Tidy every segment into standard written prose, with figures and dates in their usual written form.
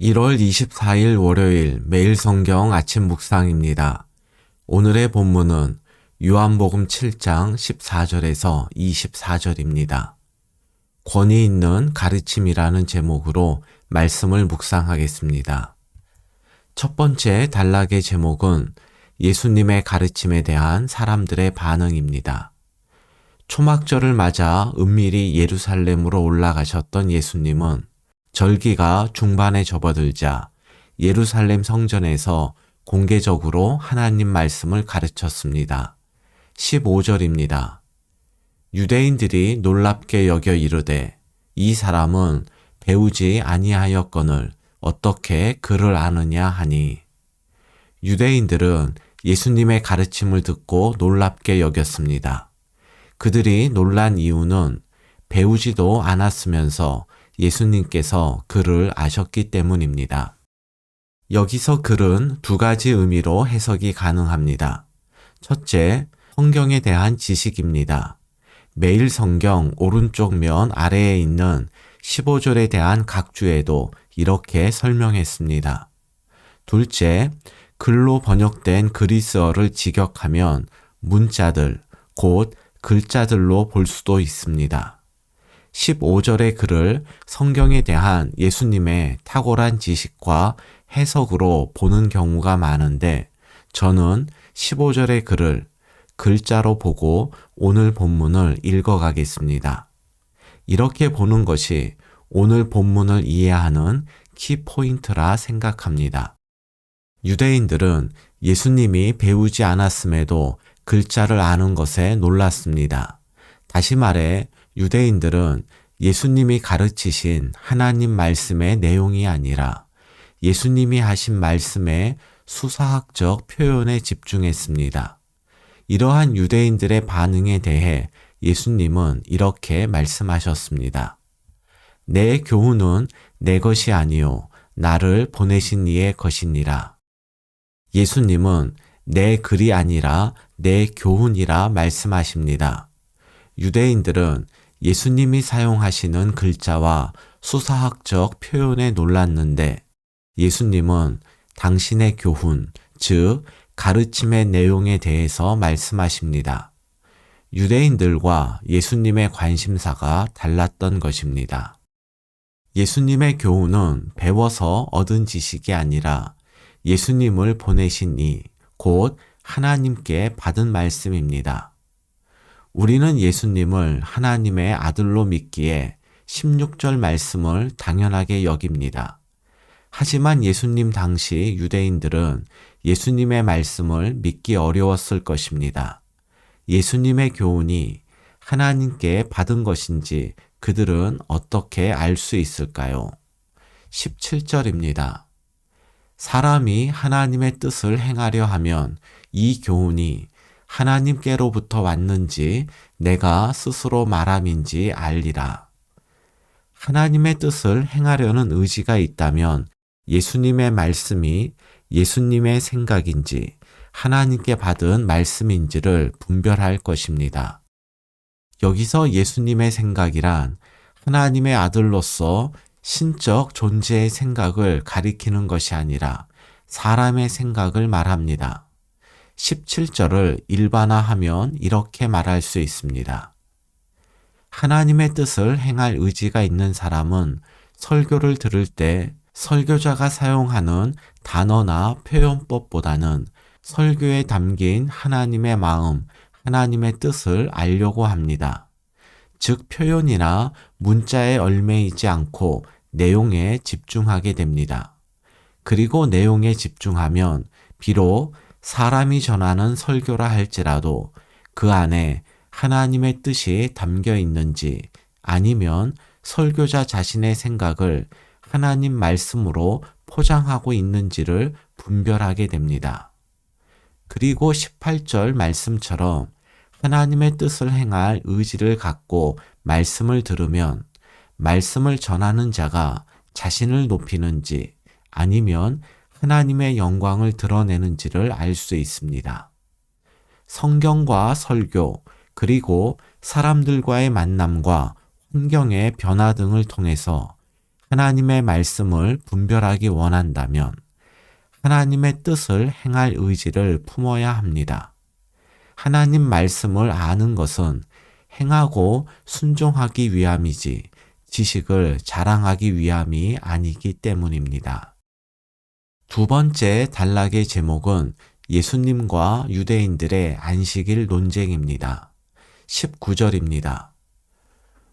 1월 24일 월요일 매일 성경 아침 묵상입니다. 오늘의 본문은 요한복음 7장 14절에서 24절입니다. 권위 있는 가르침이라는 제목으로 말씀을 묵상하겠습니다. 첫 번째 단락의 제목은 예수님의 가르침에 대한 사람들의 반응입니다. 초막절을 맞아 은밀히 예루살렘으로 올라가셨던 예수님은 절기가 중반에 접어들자 예루살렘 성전에서 공개적으로 하나님 말씀을 가르쳤습니다. 15절입니다. 유대인들이 놀랍게 여겨 이르되 이 사람은 배우지 아니하였거늘 어떻게 그를 아느냐 하니, 유대인들은 예수님의 가르침을 듣고 놀랍게 여겼습니다. 그들이 놀란 이유는 배우지도 않았으면서 예수님께서 그를 아셨기 때문입니다. 여기서 글은 두 가지 의미로 해석이 가능합니다. 첫째, 성경에 대한 지식입니다. 매일 성경 오른쪽 면 아래에 있는 15절에 대한 각주에도 이렇게 설명했습니다. 둘째, 글로 번역된 그리스어를 직역하면 문자들, 곧 글자들로 볼 수도 있습니다. 15절의 글을 성경에 대한 예수님의 탁월한 지식과 해석으로 보는 경우가 많은데, 저는 15절의 글을 글자로 보고 오늘 본문을 읽어가겠습니다. 이렇게 보는 것이 오늘 본문을 이해하는 키포인트라 생각합니다. 유대인들은 예수님이 배우지 않았음에도 글자를 아는 것에 놀랐습니다. 다시 말해 유대인들은 예수님이 가르치신 하나님 말씀의 내용이 아니라 예수님이 하신 말씀의 수사학적 표현에 집중했습니다. 이러한 유대인들의 반응에 대해 예수님은 이렇게 말씀하셨습니다. 내 교훈은 내 것이 아니요 나를 보내신 이의 것이니라. 예수님은 내 글이 아니라 내 교훈이라 말씀하십니다. 유대인들은 예수님이 사용하시는 글자와 수사학적 표현에 놀랐는데, 예수님은 당신의 교훈, 즉 가르침의 내용에 대해서 말씀하십니다. 유대인들과 예수님의 관심사가 달랐던 것입니다. 예수님의 교훈은 배워서 얻은 지식이 아니라 예수님을 보내신 이, 곧 하나님께 받은 말씀입니다. 우리는 예수님을 하나님의 아들로 믿기에 16절 말씀을 당연하게 여깁니다. 하지만 예수님 당시 유대인들은 예수님의 말씀을 믿기 어려웠을 것입니다. 예수님의 교훈이 하나님께 받은 것인지 그들은 어떻게 알 수 있을까요? 17절입니다. 사람이 하나님의 뜻을 행하려 하면 이 교훈이 하나님께로부터 왔는지 내가 스스로 말함인지 알리라. 하나님의 뜻을 행하려는 의지가 있다면 예수님의 말씀이 예수님의 생각인지 하나님께 받은 말씀인지를 분별할 것입니다. 여기서 예수님의 생각이란 하나님의 아들로서 신적 존재의 생각을 가리키는 것이 아니라 사람의 생각을 말합니다. 17절을 일반화하면 이렇게 말할 수 있습니다. 하나님의 뜻을 행할 의지가 있는 사람은 설교를 들을 때 설교자가 사용하는 단어나 표현법보다는 설교에 담긴 하나님의 마음, 하나님의 뜻을 알려고 합니다. 즉 표현이나 문자에 얽매이지 않고 내용에 집중하게 됩니다. 그리고 내용에 집중하면 비록 사람이 전하는 설교라 할지라도 그 안에 하나님의 뜻이 담겨 있는지 아니면 설교자 자신의 생각을 하나님 말씀으로 포장하고 있는지를 분별하게 됩니다. 그리고 18절 말씀처럼 하나님의 뜻을 행할 의지를 갖고 말씀을 들으면 말씀을 전하는 자가 자신을 높이는지 아니면 하나님의 영광을 드러내는지를 알 수 있습니다. 성경과 설교, 그리고 사람들과의 만남과 환경의 변화 등을 통해서 하나님의 말씀을 분별하기 원한다면 하나님의 뜻을 행할 의지를 품어야 합니다. 하나님 말씀을 아는 것은 행하고 순종하기 위함이지 지식을 자랑하기 위함이 아니기 때문입니다. 두 번째 단락의 제목은 예수님과 유대인들의 안식일 논쟁입니다. 19절입니다.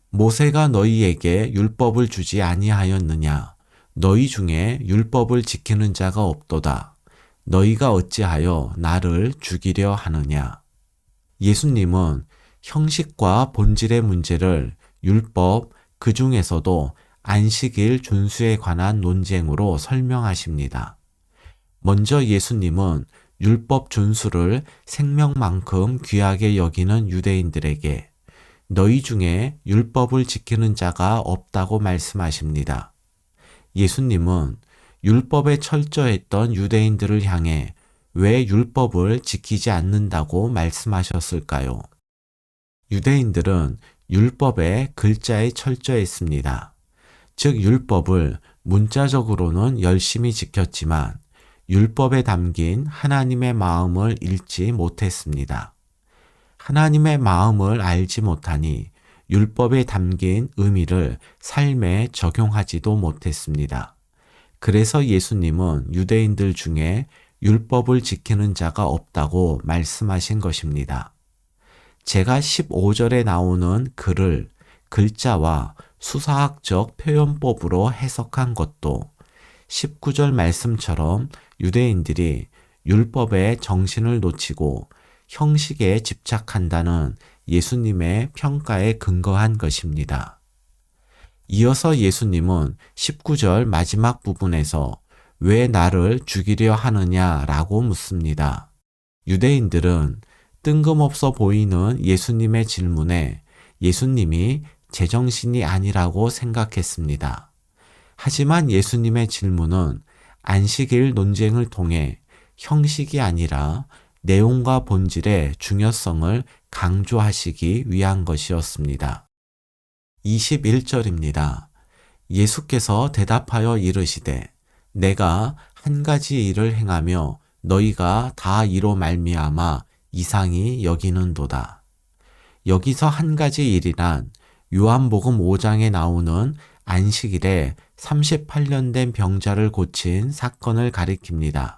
모세가 너희에게 율법을 주지 아니하였느냐? 너희 중에 율법을 지키는 자가 없도다. 너희가 어찌하여 나를 죽이려 하느냐? 예수님은 형식과 본질의 문제를 율법, 그 중에서도 안식일 준수에 관한 논쟁으로 설명하십니다. 먼저 예수님은 율법 준수를 생명만큼 귀하게 여기는 유대인들에게 너희 중에 율법을 지키는 자가 없다고 말씀하십니다. 예수님은 율법에 철저했던 유대인들을 향해 왜 율법을 지키지 않는다고 말씀하셨을까요? 유대인들은 율법의 글자에 철저했습니다. 즉 율법을 문자적으로는 열심히 지켰지만 율법에 담긴 하나님의 마음을 읽지 못했습니다. 하나님의 마음을 알지 못하니 율법에 담긴 의미를 삶에 적용하지도 못했습니다. 그래서 예수님은 유대인들 중에 율법을 지키는 자가 없다고 말씀하신 것입니다. 제가 15절에 나오는 글을 글자와 수사학적 표현법으로 해석한 것도 19절 말씀처럼 유대인들이 율법의 정신을 놓치고 형식에 집착한다는 예수님의 평가에 근거한 것입니다. 이어서 예수님은 19절 마지막 부분에서 왜 나를 죽이려 하느냐라고 묻습니다. 유대인들은 뜬금없어 보이는 예수님의 질문에 예수님이 제정신이 아니라고 생각했습니다. 하지만 예수님의 질문은 안식일 논쟁을 통해 형식이 아니라 내용과 본질의 중요성을 강조하시기 위한 것이었습니다. 21절입니다. 예수께서 대답하여 이르시되 내가 한 가지 일을 행하며 너희가 다 이로 말미암아 이상히 여기는도다. 여기서 한 가지 일이란 요한복음 5장에 나오는 안식일에 38년 된 병자를 고친 사건을 가리킵니다.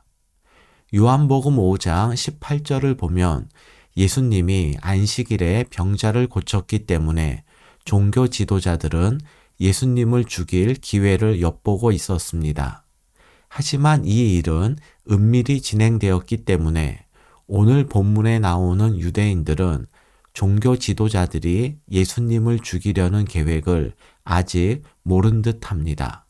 요한복음 5장 18절을 보면 예수님이 안식일에 병자를 고쳤기 때문에 종교 지도자들은 예수님을 죽일 기회를 엿보고 있었습니다. 하지만 이 일은 은밀히 진행되었기 때문에 오늘 본문에 나오는 유대인들은 종교 지도자들이 예수님을 죽이려는 계획을 아직 모른 듯 합니다.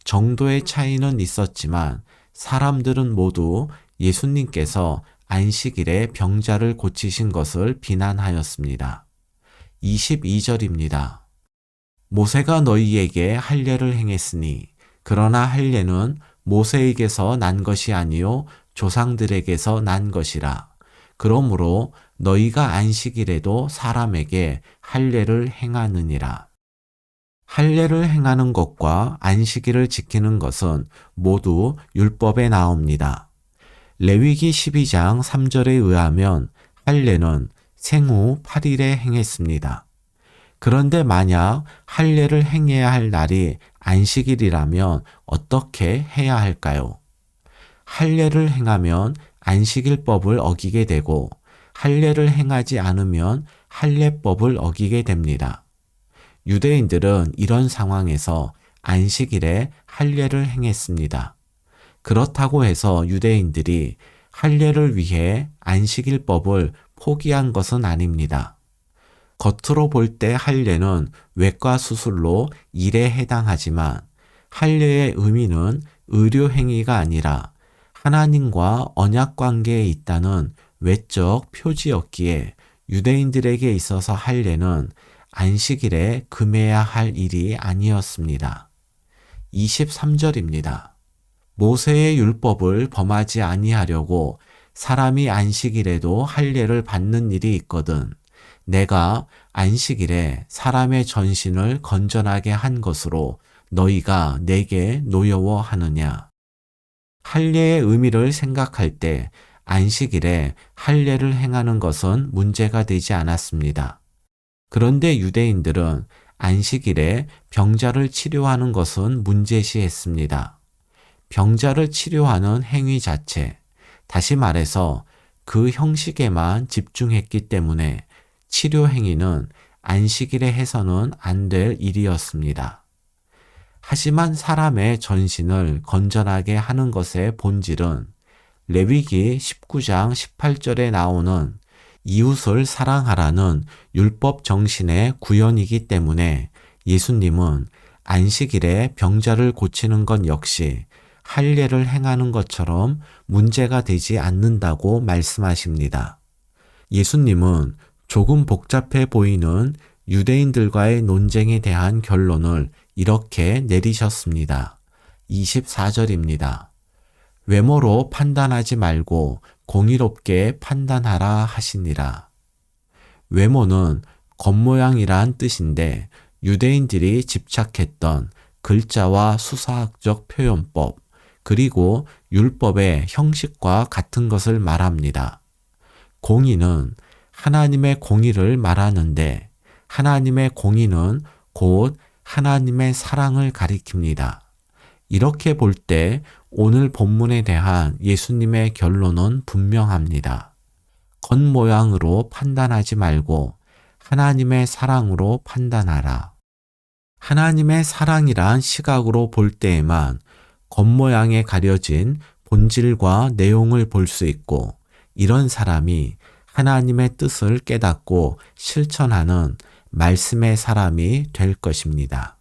정도의 차이는 있었지만 사람들은 모두 예수님께서 안식일에 병자를 고치신 것을 비난하였습니다. 22절입니다. 모세가 너희에게 할례를 행했으니 그러나 할례는 모세에게서 난 것이 아니요 조상들에게서 난 것이라. 그러므로 너희가 안식일에도 사람에게 할례를 행하느니라. 할례를 행하는 것과 안식일을 지키는 것은 모두 율법에 나옵니다. 레위기 12장 3절에 의하면 할례는 생후 8일에 행했습니다. 그런데 만약 할례를 행해야 할 날이 안식일이라면 어떻게 해야 할까요? 할례를 행하면 안식일법을 어기게 되고 할례를 행하지 않으면 할례법을 어기게 됩니다. 유대인들은 이런 상황에서 안식일에 할례를 행했습니다. 그렇다고 해서 유대인들이 할례를 위해 안식일법을 포기한 것은 아닙니다. 겉으로 볼 때 할례는 외과 수술로 일에 해당하지만 할례의 의미는 의료 행위가 아니라 하나님과 언약 관계에 있다는 외적 표지였기에 유대인들에게 있어서 할례는 안식일에 금해야 할 일이 아니었습니다. 23절입니다. 모세의 율법을 범하지 아니하려고 사람이 안식일에도 할례를 받는 일이 있거든 내가 안식일에 사람의 전신을 건전하게 한 것으로 너희가 내게 노여워하느냐? 할례의 의미를 생각할 때 안식일에 할례를 행하는 것은 문제가 되지 않았습니다. 그런데 유대인들은 안식일에 병자를 치료하는 것은 문제시했습니다. 병자를 치료하는 행위 자체, 다시 말해서 그 형식에만 집중했기 때문에 치료 행위는 안식일에 해서는 안 될 일이었습니다. 하지만 사람의 전신을 건전하게 하는 것의 본질은 레위기 19장 18절에 나오는 이웃을 사랑하라는 율법 정신의 구현이기 때문에 예수님은 안식일에 병자를 고치는 것 역시 할례를 행하는 것처럼 문제가 되지 않는다고 말씀하십니다. 예수님은 조금 복잡해 보이는 유대인들과의 논쟁에 대한 결론을 이렇게 내리셨습니다. 24절입니다. 외모로 판단하지 말고 공의롭게 판단하라 하시니라. 외모는 겉모양이란 뜻인데 유대인들이 집착했던 글자와 수사학적 표현법, 그리고 율법의 형식과 같은 것을 말합니다. 공의는 하나님의 공의를 말하는데 하나님의 공의는 곧 하나님의 사랑을 가리킵니다. 이렇게 볼 때 오늘 본문에 대한 예수님의 결론은 분명합니다. 겉모양으로 판단하지 말고 하나님의 사랑으로 판단하라. 하나님의 사랑이란 시각으로 볼 때에만 겉모양에 가려진 본질과 내용을 볼 수 있고 이런 사람이 하나님의 뜻을 깨닫고 실천하는 말씀의 사람이 될 것입니다.